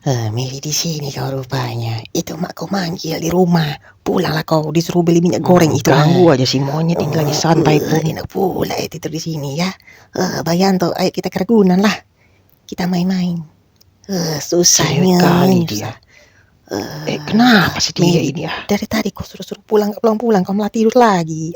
Meli di sini kau rupanya. Itu mak kau manggil di rumah. Pulanglah kau, disuruh beli minyak goreng itu. Ganggu aja si monyet ini lagi santai pun. Enak pula itu tidur di sini ya. Bayanto, ayo kita keragunan lah. Kita main-main. Susahnya kali dia. Kenapa sih dia ini ya? Dari tadi kau suruh pulang, gak pulang-pulang, kau malah tidur lagi.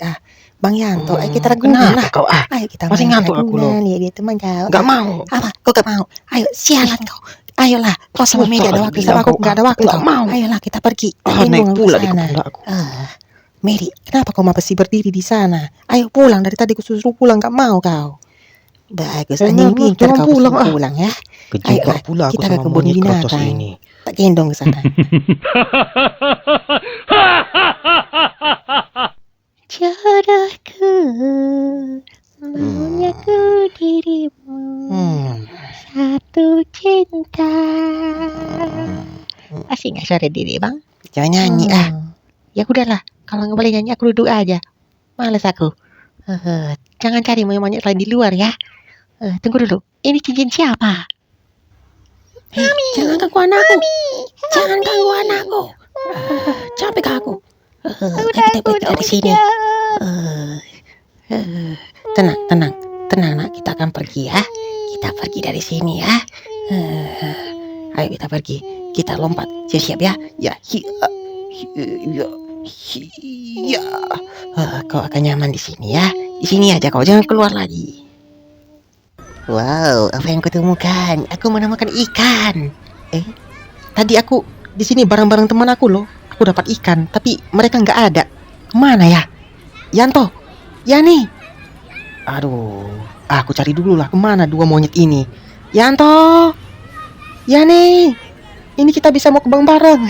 Bang Yanto, ayo kita ragunan lah. Kau Ayo kita masih main ngantuk aku loh. Lihat dia teman kau. Gak mau. Apa? Kau gak mau? Ayo sialan kau. Ayolah, kau sama Meli ada waktu, sama aku gak ada waktu. Gak mau. Ayolah kita pergi. Naik pula di kepala aku. Meli, kenapa kau masih berdiri di sana? Ayo pulang, dari tadi aku suruh pulang, gak mau kau. Bagus, anjing pintar kau pulang ya. Kejebak pula aku sama monyet krotos ini. Tak gendong ke sana. Jodohku, maunya ku dirimu, satu cinta. Asik gak suara diri bang? Jangan nyanyi Ya udahlah, kalau nggak boleh nyanyi aku duduk aja. Males aku. Jangan cari monyet lain di luar ya. Tunggu dulu, ini cincin siapa? Mami, jangan ganggu anakku. Jangan ganggu anakku. Capek aku. Kita pergi dari sini. Tenang nak, kita akan pergi ya. Kita pergi dari sini ya. Ayo kita pergi. Kita lompat. Siap ya. Ya. Kau akan nyaman di sini ya. Di sini aja kau, jangan keluar lagi. Wow, apa yang kutemukan? Aku menemukan ikan. Tadi aku di sini bareng-bareng teman aku loh. Aku dapat ikan, tapi mereka nggak ada. Kemana ya? Yanto, Yani. Aduh, aku cari dulu lah kemana dua monyet ini. Yanto, Yani, ini kita bisa mau ke bank bareng.